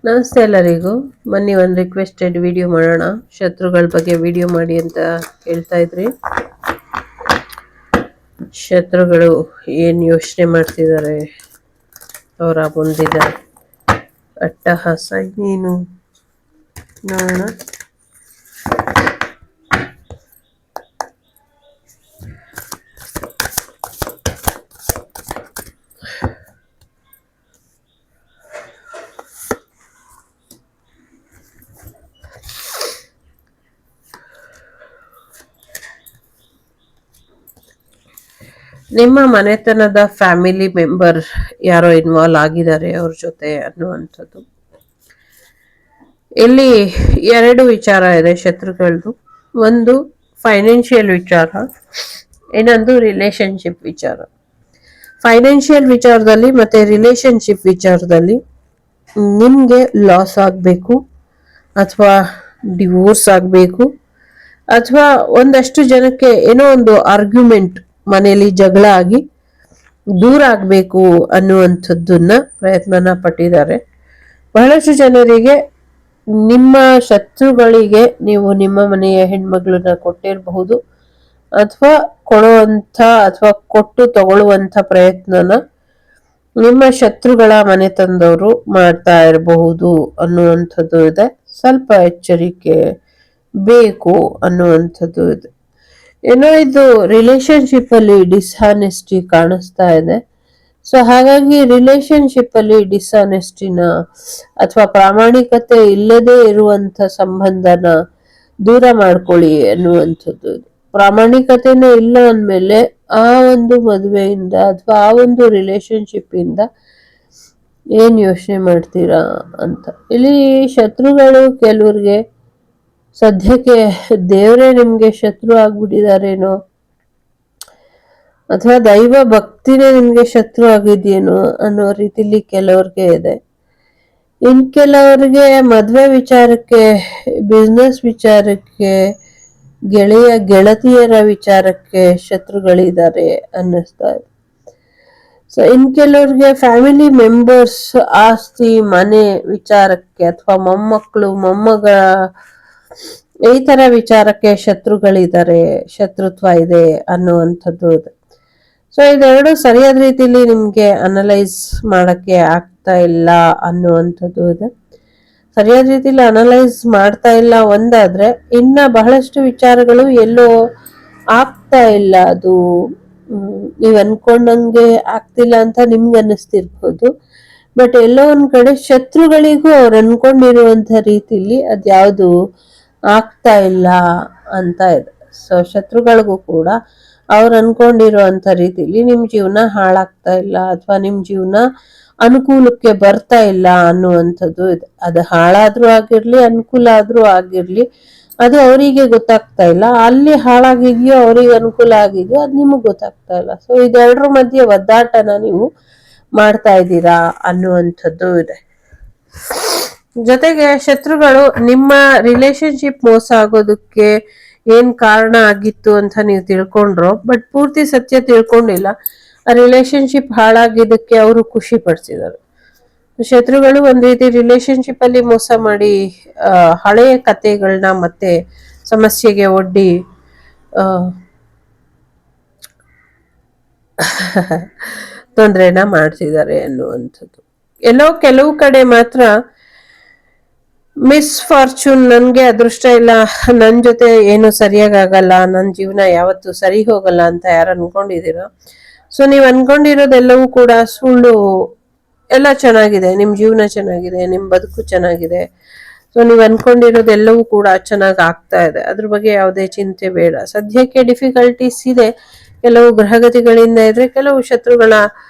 ನಮಸ್ತೆ ಎಲ್ಲರಿಗೂ. ಮೊನ್ನೆ ಒಂದು ರಿಕ್ವೆಸ್ಟೆಡ್ ವಿಡಿಯೋ ಮಾಡೋಣ, ಶತ್ರುಗಳ ಬಗ್ಗೆ ವಿಡಿಯೋ ಮಾಡಿ ಅಂತ ಹೇಳ್ತಾ ಇದ್ರಿ. ಶತ್ರುಗಳು ಏನು ಯೋಚನೆ ಮಾಡ್ತಿದ್ದಾರೆ, ಅವರ ಮುಂದಿನ ಅಟ್ಟಹಾಸ ಏನು ನೋಡೋಣ. ನಿಮ್ಮ ಮನೆತನದ ಫ್ಯಾಮಿಲಿ ಮೆಂಬರ್ ಯಾರೋ ಇನ್ವಾಲ್ವ್ ಆಗಿದ್ದಾರೆ ಅವ್ರ ಜೊತೆ ಅನ್ನುವಂಥದ್ದು. ಇಲ್ಲಿ ಎರಡು ವಿಚಾರ ಇದೆ ಶತ್ರುಗಳದ್ದು. ಒಂದು ಫೈನಾನ್ಷಿಯಲ್ ವಿಚಾರ, ಇನ್ನೊಂದು ರಿಲೇಶನ್ಶಿಪ್ ವಿಚಾರ. ಫೈನಾನ್ಷಿಯಲ್ ವಿಚಾರದಲ್ಲಿ ಮತ್ತೆ ರಿಲೇಶನ್ಶಿಪ್ ವಿಚಾರದಲ್ಲಿ ನಿಮ್ಗೆ ಲಾಸ್ ಆಗಬೇಕು, ಅಥವಾ ಡಿವೋರ್ಸ್ ಆಗಬೇಕು, ಅಥವಾ ಒಂದಷ್ಟು ಜನಕ್ಕೆ ಏನೋ ಒಂದು ಆರ್ಗ್ಯುಮೆಂಟ್ ಮನೆಯಲ್ಲಿ ಜಗಳ ಆಗಿ ದೂರ ಆಗ್ಬೇಕು ಅನ್ನುವಂಥದ್ದನ್ನ ಪ್ರಯತ್ನನ ಪಟ್ಟಿದ್ದಾರೆ. ಬಹಳಷ್ಟು ಜನರಿಗೆ ನಿಮ್ಮ ಶತ್ರುಗಳಿಗೆ ನೀವು ನಿಮ್ಮ ಮನೆಯ ಹೆಣ್ಮಗಳನ್ನ ಕೊಟ್ಟಿರಬಹುದು, ಅಥವಾ ಕೊಡುವಂಥ ಅಥವಾ ಕೊಟ್ಟು ತಗೊಳ್ಳುವಂಥ ಪ್ರಯತ್ನನ ನಿಮ್ಮ ಶತ್ರುಗಳ ಮನೆ ತಂದವರು ಮಾಡ್ತಾ ಇರಬಹುದು ಅನ್ನುವಂಥದ್ದು ಇದೆ. ಸ್ವಲ್ಪ ಎಚ್ಚರಿಕೆ ಬೇಕು ಅನ್ನುವಂಥದ್ದು ಇದೆ. ಏನೋ ಇದು ರಿಲೇಶನ್ಶಿಪ್ ಅಲ್ಲಿ ಡಿಸ್ಆನೆಸ್ಟಿ ಕಾಣಿಸ್ತಾ ಇದೆ. ಸೊ ಹಾಗಾಗಿ ರಿಲೇಶನ್ಶಿಪ್ ಅಲ್ಲಿ ಡಿಸ್ಆನೆಸ್ಟಿನ ಅಥವಾ ಪ್ರಾಮಾಣಿಕತೆ ಇಲ್ಲದೆ ಇರುವಂತ ಸಂಬಂಧನ ದೂರ ಮಾಡ್ಕೊಳ್ಳಿ ಅನ್ನುವಂಥದ್ದು. ಪ್ರಾಮಾಣಿಕತೆನೇ ಇಲ್ಲ ಅಂದ್ಮೇಲೆ ಆ ಒಂದು ಮದುವೆಯಿಂದ ಅಥವಾ ಆ ಒಂದು ರಿಲೇಶನ್ಶಿಪ್ ಇಂದ ಏನ್ ಯೋಚನೆ ಮಾಡ್ತೀರಾ ಅಂತ. ಇಲ್ಲಿ ಶತ್ರುಗಳು ಕೆಲವ್ರಿಗೆ ಸದ್ಯಕ್ಕೆ ದೇವರೇ ನಿಮ್ಗೆ ಶತ್ರು ಆಗ್ಬಿಟ್ಟಿದಾರೇನೋ, ಅಥವಾ ದೈವ ಭಕ್ತಿನೇ ನಿಮ್ಗೆ ಶತ್ರು ಆಗಿದೆಯೇನೋ ಅನ್ನೋ ರೀತಿಲಿ ಕೆಲವ್ರಿಗೆ ಇದೆ. ಇನ್ ಕೆಲವ್ರಿಗೆ ಮದ್ವೆ ವಿಚಾರಕ್ಕೆ, ಬಿಸ್ನೆಸ್ ವಿಚಾರಕ್ಕೆ, ಗೆಳತಿಯರ ವಿಚಾರಕ್ಕೆ ಶತ್ರುಗಳಿದ್ದಾರೆ ಅನ್ನಿಸ್ತಾ ಇದೆ. ಸೊ ಇನ್ ಕೆಲವ್ರಿಗೆ ಫ್ಯಾಮಿಲಿ ಮೆಂಬರ್ಸ್, ಆಸ್ತಿ, ಮನೆ ವಿಚಾರಕ್ಕೆ, ಅಥವಾ ಮೊಮ್ಮಕ್ಕಳು, ಮೊಮ್ಮಗಳ ಈ ತರ ವಿಚಾರಕ್ಕೆ ಶತ್ರುಗಳಿದ್ದಾರೆ, ಶತ್ರುತ್ವ ಇದೆ ಅನ್ನುವಂಥದ್ದು ಇದೆ. ಸೊ ಇದೆರಡು ಸರಿಯಾದ ರೀತಿಯಲ್ಲಿ ನಿಮ್ಗೆ ಅನಲೈಸ್ ಮಾಡಕ್ಕೆ ಆಗ್ತಾ ಇಲ್ಲ ಅನ್ನುವಂಥದ್ದು ಇದೆ. ಸರಿಯಾದ ರೀತಿಯಲ್ಲಿ ಅನಲೈಸ್ ಮಾಡ್ತಾ ಇಲ್ಲ ಒಂದಾದ್ರೆ, ಇನ್ನ ಬಹಳಷ್ಟು ವಿಚಾರಗಳು ಎಲ್ಲೋ ಆಗ್ತಾ ಇಲ್ಲ. ಅದು ನೀವ್ ಅನ್ಕೊಂಡಂಗೆ ಆಗ್ತಿಲ್ಲ ಅಂತ ನಿಮ್ಗೆ ಅನ್ನಿಸ್ತಿರ್ಬೋದು. ಬಟ್ ಎಲ್ಲೋ ಒಂದ್ ಕಡೆ ಶತ್ರುಗಳಿಗೂ ಅವ್ರು ಅನ್ಕೊಂಡಿರುವಂತ ರೀತಿಲಿ ಅದ್ಯಾವುದು ಆಗ್ತಾ ಇಲ್ಲ ಅಂತ ಇದೆ. ಸೊ ಶತ್ರುಗಳಿಗೂ ಕೂಡ ಅವ್ರು ಅನ್ಕೊಂಡಿರುವಂತ ರೀತಿಲಿ ನಿಮ್ ಜೀವನ ಹಾಳಾಗ್ತಾ ಇಲ್ಲ, ಅಥವಾ ನಿಮ್ ಜೀವನ ಅನುಕೂಲಕ್ಕೆ ಬರ್ತಾ ಇಲ್ಲ ಅನ್ನುವಂಥದ್ದು ಇದೆ. ಅದು ಹಾಳಾದ್ರೂ ಆಗಿರ್ಲಿ, ಅನುಕೂಲ ಆದ್ರೂ ಆಗಿರ್ಲಿ, ಅದು ಅವರಿಗೆ ಗೊತ್ತಾಗ್ತಾ ಇಲ್ಲ. ಅಲ್ಲಿ ಹಾಳಾಗಿದ್ಯೋ ಅವ್ರಿಗೆ ಅನುಕೂಲ ಆಗಿದ್ಯೋ ಅದು ನಿಮಗ್ ಗೊತ್ತಾಗ್ತಾ ಇಲ್ಲ. ಸೊ ಇದೆರಡರ ಮಧ್ಯೆ ಒದ್ದಾಟನ ನೀವು ಮಾಡ್ತಾ ಇದ್ದೀರಾ ಅನ್ನುವಂಥದ್ದು ಇದೆ. ಜೊತೆಗೆ ಶತ್ರುಗಳು ನಿಮ್ಮ ರಿಲೇಶನ್ಶಿಪ್ ಮೋಸ ಆಗೋದಕ್ಕೆ ಏನ್ ಕಾರಣ ಆಗಿತ್ತು ಅಂತ ನೀವು ತಿಳ್ಕೊಂಡ್ರು, ಬಟ್ ಪೂರ್ತಿ ಸತ್ಯ ತಿಳ್ಕೊಂಡಿಲ್ಲ. ಆ ರಿಲೇಶನ್ಶಿಪ್ ಹಾಳಾಗಿದ್ದಕ್ಕೆ ಅವರು ಖುಷಿ ಪಡ್ತಿದ್ದಾರೆ. ಶತ್ರುಗಳು ಒಂದ್ ರೀತಿ ರಿಲೇಶನ್ಶಿಪ್ ಅಲ್ಲಿ ಮೋಸ ಮಾಡಿ ಹಳೆಯ ಕಥೆಗಳನ್ನ ಮತ್ತೆ ಸಮಸ್ಯೆಗೆ ಒಡ್ಡಿ ತೊಂದ್ರೆನ ಮಾಡ್ತಿದ್ದಾರೆ ಅನ್ನುವಂಥದ್ದು. ಎಲ್ಲೋ ಕೆಲವು ಕಡೆ ಮಾತ್ರ ಮಿಸ್ ಫಾರ್ಚೂನ್, ನನ್ಗೆ ಅದೃಷ್ಟ ಇಲ್ಲ, ನನ್ ಜೊತೆ ಏನು ಸರಿಯಾಗಿ ಆಗಲ್ಲ, ನನ್ ಜೀವನ ಯಾವತ್ತೂ ಸರಿ ಹೋಗಲ್ಲ ಅಂತ ಯಾರು ಅನ್ಕೊಂಡಿದೀರೋ, ಸೊ ನೀವ್ ಅನ್ಕೊಂಡಿರೋದೆಲ್ಲವೂ ಕೂಡ ಸುಳ್ಳು. ಎಲ್ಲ ಚೆನ್ನಾಗಿದೆ, ನಿಮ್ ಜೀವನ ಚೆನ್ನಾಗಿದೆ, ನಿಮ್ ಬದುಕು ಚೆನ್ನಾಗಿದೆ. ಸೊ ನೀವ್ ಅನ್ಕೊಂಡಿರೋದೆಲ್ಲವೂ ಕೂಡ ಚೆನ್ನಾಗಿ ಆಗ್ತಾ ಇದೆ. ಅದ್ರ ಬಗ್ಗೆ ಯಾವುದೇ ಚಿಂತೆ ಬೇಡ. ಸದ್ಯಕ್ಕೆ ಡಿಫಿಕಲ್ಟೀಸ್ ಇದೆ, ಕೆಲವು ಗ್ರಹಗತಿಗಳಿಂದ ಇದ್ರೆ, ಕೆಲವು ಶತ್ರುಗಳ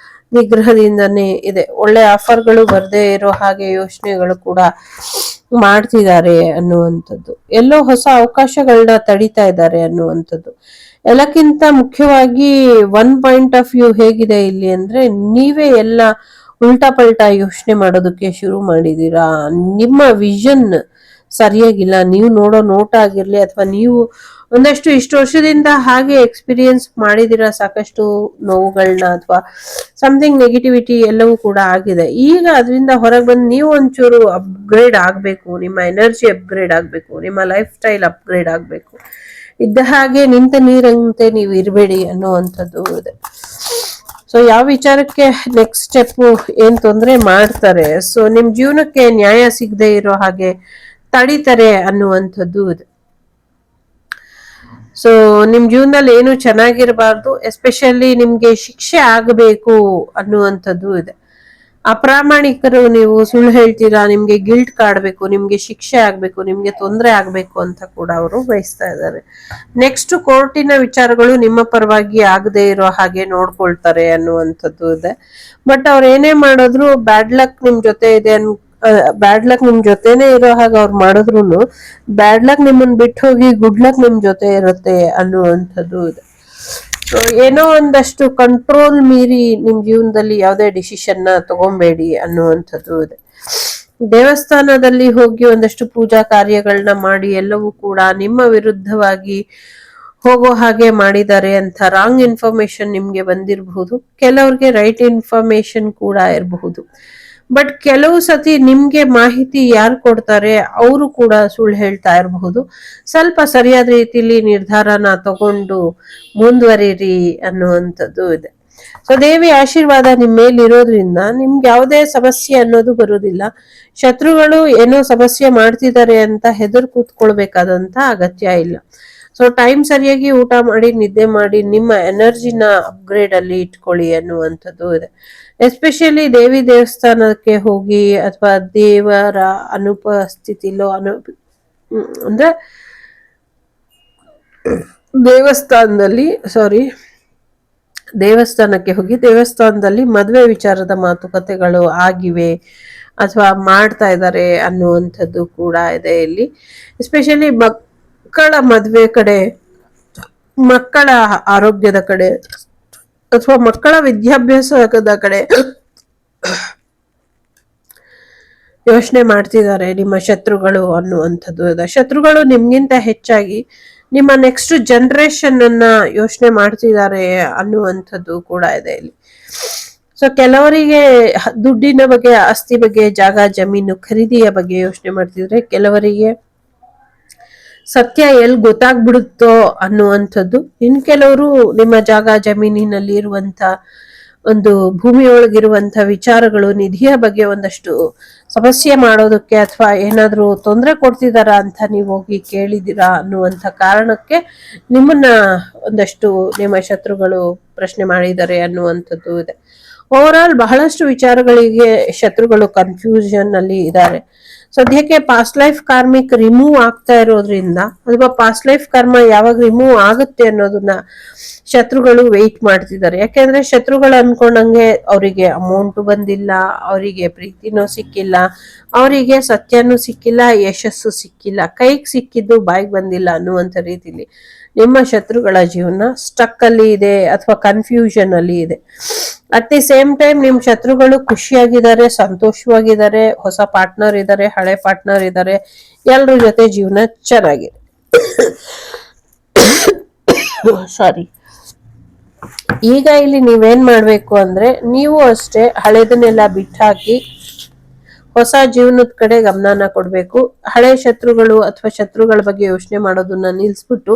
ನಿಗ್ರಹದಿಂದನೇ ಇದೆ. ಒಳ್ಳೆ ಆಫರ್ಗಳು ಬರ್ದೇ ಇರೋ ಹಾಗೆ ಯೋಚನೆಗಳು ಕೂಡ ಮಾಡ್ತಿದ್ದಾರೆ ಅನ್ನುವಂಥದ್ದು. ಎಲ್ಲೋ ಹೊಸ ಅವಕಾಶಗಳನ್ನ ತಡಿತಾ ಇದ್ದಾರೆ ಅನ್ನುವಂಥದ್ದು. ಎಲ್ಲಕ್ಕಿಂತ ಮುಖ್ಯವಾಗಿ ಒನ್ ಪಾಯಿಂಟ್ ಆಫ್ ವ್ಯೂ ಹೇಗಿದೆ ಇಲ್ಲಿ ಅಂದ್ರೆ, ನೀವೇ ಎಲ್ಲ ಉಲ್ಟಾ ಪಲ್ಟಾ ಯೋಚನೆ ಮಾಡೋದಕ್ಕೆ ಶುರು ಮಾಡಿದೀರಾ. ನಿಮ್ಮ ವಿಷನ್ ಸರಿಯಾಗಿಲ್ಲ. ನೀವು ನೋಡೋ ನೋಟ ಆಗಿರ್ಲಿ, ಅಥವಾ ನೀವು ಒಂದಷ್ಟು ಇಷ್ಟು ವರ್ಷದಿಂದ ಹಾಗೆ ಎಕ್ಸ್ಪೀರಿಯನ್ಸ್ ಮಾಡಿದಿರ ಸಾಕಷ್ಟು ನೋವುಗಳನ್ನ ಅಥವಾ ಸಮಥಿಂಗ್ ನೆಗೆಟಿವಿಟಿ ಎಲ್ಲವೂ ಕೂಡ ಆಗಿದೆ. ಈಗ ಅದರಿಂದ ಹೊರಗೆ ಬಂದು ನೀವು ಒಂಚೂರು ಅಪ್ಗ್ರೇಡ್ ಆಗ್ಬೇಕು, ನಿಮ್ಮ ಎನರ್ಜಿ ಅಪ್ಗ್ರೇಡ್ ಆಗ್ಬೇಕು, ನಿಮ್ಮ ಲೈಫ್ ಸ್ಟೈಲ್ ಅಪ್ಗ್ರೇಡ್ ಆಗ್ಬೇಕು. ಇದ್ದ ಹಾಗೆ ನಿಂತ ನೀರಂತೆ ನೀವು ಇರಬೇಡಿ ಅನ್ನುವಂಥದ್ದು ಇದೆ. ಸೊ ಯಾವ ವಿಚಾರಕ್ಕೆ ನೆಕ್ಸ್ಟ್ ಸ್ಟೆಪ್ ಏನ್ ತೊಂದರೆ ಮಾಡ್ತಾರೆ, ಸೊ ನಿಮ್ ಜೀವನಕ್ಕೆ ನ್ಯಾಯ ಸಿಗದೆ ಇರೋ ಹಾಗೆ ತಡಿತಾರೆ ಅನ್ನುವಂಥದ್ದು ಇದೆ. ಸೊ ನಿಮ್ ಜೀವನದಲ್ಲಿ ಏನು ಚೆನ್ನಾಗಿರಬಾರ್ದು, ಎಸ್ಪೆಷಲಿ ನಿಮ್ಗೆ ಶಿಕ್ಷೆ ಆಗಬೇಕು ಅನ್ನುವಂಥದ್ದು ಇದೆ. ಅಪ್ರಾಮಾಣಿಕರು, ನೀವು ಸುಳ್ಳು ಹೇಳ್ತೀರಾ, ನಿಮ್ಗೆ ಗಿಲ್ಟ್ ಕಾಡ್ಬೇಕು, ನಿಮ್ಗೆ ಶಿಕ್ಷೆ ಆಗ್ಬೇಕು, ನಿಮ್ಗೆ ತೊಂದರೆ ಆಗ್ಬೇಕು ಅಂತ ಕೂಡ ಅವರು ಬಯಸ್ತಾ ಇದ್ದಾರೆ. ನೆಕ್ಸ್ಟ್ ಕೋರ್ಟಿನ ವಿಚಾರಗಳು ನಿಮ್ಮ ಪರವಾಗಿ ಆಗದೆ ಇರೋ ಹಾಗೆ ನೋಡ್ಕೊಳ್ತಾರೆ ಅನ್ನುವಂಥದ್ದು ಇದೆ. ಬಟ್ ಅವ್ರು ಏನೇ ಮಾಡಿದ್ರು ಬ್ಯಾಡ್ ಲಕ್ ನಿಮ್ ಜೊತೆ ಇದೆ ಬ್ಯಾಡ್ ಲಕ್ ನಿಮ್ ಜೊತೆನೆ ಇರೋ ಹಾಗೆ ಅವ್ರು ಮಾಡಿದ್ರು ಬ್ಯಾಡ್ ಲಕ್ ನಿಮ್ಮನ್ ಬಿಟ್ಟು ಹೋಗಿ ಗುಡ್ ಲಕ್ ನಿಮ್ ಜೊತೆ ಇರುತ್ತೆ ಅನ್ನುವಂಥದ್ದು ಇದೆ. ಏನೋ ಒಂದಷ್ಟು ಕಂಟ್ರೋಲ್ ಮೀರಿ ನಿಮ್ ಜೀವನದಲ್ಲಿ ಯಾವುದೇ ಡಿಸಿಷನ್ ನ ತಗೊಂಬೇಡಿ ಅನ್ನುವಂಥದ್ದು ಇದೆ. ದೇವಸ್ಥಾನದಲ್ಲಿ ಹೋಗಿ ಒಂದಷ್ಟು ಪೂಜಾ ಕಾರ್ಯಗಳನ್ನ ಮಾಡಿ ಎಲ್ಲವೂ ಕೂಡ ನಿಮ್ಮ ವಿರುದ್ಧವಾಗಿ ಹೋಗೋ ಹಾಗೆ ಮಾಡಿದ್ದಾರೆ ಅಂತ ರಾಂಗ್ ಇನ್ಫಾರ್ಮೇಶನ್ ನಿಮ್ಗೆ ಬಂದಿರಬಹುದು. ಕೆಲವ್ರಿಗೆ ರೈಟ್ ಇನ್ಫಾರ್ಮೇಶನ್ ಕೂಡ ಇರಬಹುದು. ಬಟ್ ಕೆಲವು ಸತಿ ನಿಮ್ಗೆ ಮಾಹಿತಿ ಯಾರು ಕೊಡ್ತಾರೆ ಅವರು ಕೂಡ ಸುಳ್ಳು ಹೇಳ್ತಾ ಇರಬಹುದು. ಸ್ವಲ್ಪ ಸರಿಯಾದ ರೀತಿಯಲ್ಲಿ ನಿರ್ಧಾರನ ತಗೊಂಡು ಮುಂದುವರಿರಿ ಅನ್ನುವಂಥದ್ದು ಇದೆ. ಸೊ ದೇವಿ ಆಶೀರ್ವಾದ ನಿಮ್ ಮೇಲೆ ಇರೋದ್ರಿಂದ ನಿಮ್ಗೆ ಯಾವುದೇ ಸಮಸ್ಯೆ ಅನ್ನೋದು ಬರುವುದಿಲ್ಲ. ಶತ್ರುಗಳು ಏನೋ ಸಮಸ್ಯೆ ಮಾಡ್ತಿದ್ದಾರೆ ಅಂತ ಹೆದರ್ ಕೂತ್ಕೊಳ್ಬೇಕಾದಂತ ಅಗತ್ಯ ಇಲ್ಲ. ಸೊ ಟೈಮ್ ಸರಿಯಾಗಿ ಊಟ ಮಾಡಿ, ನಿದ್ದೆ ಮಾಡಿ, ನಿಮ್ಮ ಎನರ್ಜಿನ ಅಪ್ಗ್ರೇಡ್ ಅಲ್ಲಿ ಇಟ್ಕೊಳ್ಳಿ ಅನ್ನುವಂಥದ್ದು ಇದೆ. ಎಸ್ಪೆಷಲಿ ದೇವಿ ದೇವಸ್ಥಾನಕ್ಕೆ ಹೋಗಿ ಅಥವಾ ದೇವರ ಅನುಪಸ್ಥಿತಿಲೋ ಅಂದ್ರೆ ದೇವಸ್ಥಾನಕ್ಕೆ ಹೋಗಿ ದೇವಸ್ಥಾನದಲ್ಲಿ ಮದುವೆ ವಿಚಾರದ ಮಾತುಕತೆಗಳು ಆಗಿವೆ ಅಥವಾ ಮಾಡ್ತಾ ಇದ್ದಾರೆ ಅನ್ನುವಂಥದ್ದು ಕೂಡ ಇದೆ ಇಲ್ಲಿ. ಎಸ್ಪೆಷಲಿ ಮಕ್ಕಳ ಮದುವೆ ಕಡೆ, ಮಕ್ಕಳ ಆರೋಗ್ಯದ ಕಡೆ ಅಥವಾ ಮಕ್ಕಳ ವಿದ್ಯಾಭ್ಯಾಸದ ಕಡೆ ಯೋಚನೆ ಮಾಡ್ತಿದ್ದಾರೆ ನಿಮ್ಮ ಶತ್ರುಗಳು ಅನ್ನುವಂಥದ್ದು ಇದೆ. ಶತ್ರುಗಳು ನಿಮ್ಗಿಂತ ಹೆಚ್ಚಾಗಿ ನಿಮ್ಮ ನೆಕ್ಸ್ಟ್ ಜನರೇಷನ್ ಅನ್ನ ಯೋಚನೆ ಮಾಡ್ತಿದ್ದಾರೆ ಅನ್ನುವಂಥದ್ದು ಕೂಡ ಇದೆ ಇಲ್ಲಿ. ಸೊ ಕೆಲವರಿಗೆ ದುಡ್ಡಿನ ಬಗ್ಗೆ, ಆಸ್ತಿ ಬಗ್ಗೆ, ಜಾಗ ಜಮೀನು ಖರೀದಿಯ ಬಗ್ಗೆ ಯೋಚನೆ ಮಾಡ್ತಿದ್ರೆ, ಕೆಲವರಿಗೆ ಸತ್ಯ ಎಲ್ಲಿ ಗೊತ್ತಾಗ್ಬಿಡುತ್ತೋ ಅನ್ನುವಂಥದ್ದು, ಇನ್ ಕೆಲವರು ನಿಮ್ಮ ಜಾಗ ಜಮೀನಿನಲ್ಲಿ ಇರುವಂತ ಒಂದು ಭೂಮಿಯೊಳಗಿರುವಂತ ವಿಚಾರಗಳು, ನಿಧಿಯ ಬಗ್ಗೆ ಒಂದಷ್ಟು ಸಮಸ್ಯೆ ಮಾಡೋದಕ್ಕೆ ಅಥವಾ ಏನಾದ್ರೂ ತೊಂದರೆ ಕೊಡ್ತಿದಾರ ಅಂತ ನೀವು ಹೋಗಿ ಕೇಳಿದಿರಾ ಅನ್ನುವಂಥ ಕಾರಣಕ್ಕೆ ನಿಮ್ಮನ್ನ ಒಂದಷ್ಟು ನಿಮ್ಮ ಶತ್ರುಗಳು ಪ್ರಶ್ನೆ ಮಾಡಿದ್ದಾರೆ ಅನ್ನುವಂಥದ್ದು ಇದೆ. ಓವರ್ ಆಲ್ ಬಹಳಷ್ಟು ವಿಚಾರಗಳಿಗೆ ಶತ್ರುಗಳು ಕನ್ಫ್ಯೂಷನ್ ಅಲ್ಲಿ ಇದ್ದಾರೆ. ಸದ್ಯಕ್ಕೆ ಪಾಸ್ಟ್ ಲೈಫ್ ಕಾರ್ಮಿಕ್ ರಿಮೂವ್ ಆಗ್ತಾ ಇರೋದ್ರಿಂದ ಅಥವಾ ಪಾಸ್ಟ್ ಲೈಫ್ ಕರ್ಮ ಯಾವಾಗ ರಿಮೂವ್ ಆಗುತ್ತೆ ಅನ್ನೋದನ್ನ ಶತ್ರುಗಳು ವೆಯ್ಟ್ ಮಾಡ್ತಿದ್ದಾರೆ. ಯಾಕೆಂದ್ರೆ ಶತ್ರುಗಳು ಅನ್ಕೊಂಡಂಗೆ ಅವರಿಗೆ ಅಮೌಂಟ್ ಬಂದಿಲ್ಲ, ಅವರಿಗೆ ಪ್ರೀತಿನೂ ಸಿಕ್ಕಿಲ್ಲ, ಅವರಿಗೆ ಸತ್ಯನೂ ಸಿಕ್ಕಿಲ್ಲ, ಯಶಸ್ಸು ಸಿಕ್ಕಿಲ್ಲ, ಕೈಗೆ ಸಿಕ್ಕಿದ್ದು ಬಾಯಿಗೆ ಬಂದಿಲ್ಲ ಅನ್ನುವಂಥ ರೀತಿಲಿ ನಿಮ್ಮ ಶತ್ರುಗಳ ಜೀವನ ಸ್ಟಕ್ ಅಲ್ಲಿ ಇದೆ ಅಥವಾ ಕನ್ಫ್ಯೂಷನ್ ಅಲ್ಲಿ ಇದೆ. ಅಟ್ ದಿ ಸೇಮ್ ಟೈಮ್ ನಿಮ್ ಶತ್ರುಗಳು ಖುಷಿಯಾಗಿದ್ದಾರೆ, ಸಂತೋಷವಾಗಿದ್ದಾರೆ, ಹೊಸ ಪಾರ್ಟ್ನರ್ ಇದ್ದಾರೆ, ಹಳೆ ಪಾರ್ಟ್ನರ್ ಇದ್ದಾರೆ, ಎಲ್ರ ಜೊತೆ ಜೀವನ ಚೆನ್ನಾಗಿದೆ. ಸಾರಿ. ಈಗ ಇಲ್ಲಿ ನೀವೇನ್ ಮಾಡ್ಬೇಕು ಅಂದ್ರೆ, ನೀವು ಅಷ್ಟೇ ಹಳೆದನ್ನೆಲ್ಲ ಬಿಟ್ಟಾಕಿ ಹೊಸ ಜೀವನದ ಕಡೆ ಗಮನನ ಕೊಡ್ಬೇಕು. ಹಳೆ ಶತ್ರುಗಳು ಅಥವಾ ಶತ್ರುಗಳ ಬಗ್ಗೆ ಯೋಚನೆ ಮಾಡೋದನ್ನ ನಿಲ್ಸ್ಬಿಟ್ಟು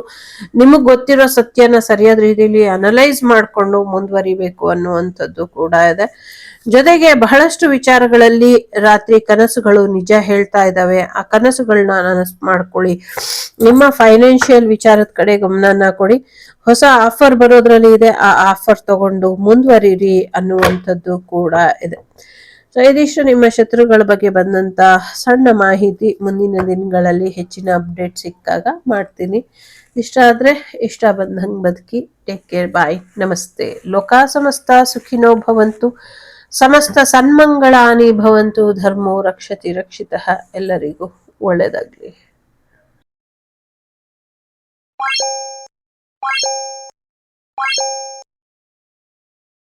ನಿಮಗ್ ಗೊತ್ತಿರೋ ಸತ್ಯನ ಸರಿಯಾದ ರೀತಿಯಲ್ಲಿ ಅನಲೈಸ್ ಮಾಡ್ಕೊಂಡು ಮುಂದುವರಿಬೇಕು ಅನ್ನುವಂಥದ್ದು ಕೂಡ ಇದೆ. ಜೊತೆಗೆ ಬಹಳಷ್ಟು ವಿಚಾರಗಳಲ್ಲಿ ರಾತ್ರಿ ಕನಸುಗಳು ನಿಜ ಹೇಳ್ತಾ ಇದ್ದಾವೆ. ಆ ಕನಸುಗಳನ್ನ ನನಸು ಮಾಡ್ಕೊಳ್ಳಿ. ನಿಮ್ಮ ಫೈನಾನ್ಷಿಯಲ್ ವಿಚಾರದ ಕಡೆ ಗಮನನ ಕೊಡಿ. ಹೊಸ ಆಫರ್ ಬರೋದ್ರಲ್ಲಿ ಇದೆ, ಆ ಆಫರ್ ತಗೊಂಡು ಮುಂದುವರಿರಿ ಅನ್ನುವಂಥದ್ದು ಕೂಡ ಇದೆ. ಸೊ ಇದಿಷ್ಟು ನಿಮ್ಮ ಶತ್ರುಗಳ ಬಗ್ಗೆ ಬಂದಂತ ಸಣ್ಣ ಮಾಹಿತಿ. ಮುಂದಿನ ದಿನಗಳಲ್ಲಿ ಹೆಚ್ಚಿನ ಅಪ್ಡೇಟ್ ಸಿಕ್ಕಾಗ ಮಾಡ್ತೀನಿ. ಇಷ್ಟ ಆದ್ರೆ ಇಷ್ಟ ಬಂದಂಗೆ ಬದುಕಿ. ಟೇಕ್ ಕೇರ್, ಬಾಯ್, ನಮಸ್ತೆ. ಲೋಕ ಸಮಸ್ತ ಸುಖಿನೋ ಭವಂತು, ಸಮಸ್ತ ಸನ್ಮಂಗಳಾನಿ ಭವಂತು, ಧರ್ಮೋ ರಕ್ಷತಿ ರಕ್ಷಿತಃ. ಎಲ್ಲರಿಗೂ ಒಳ್ಳೆಯದಾಗ್ಲಿ.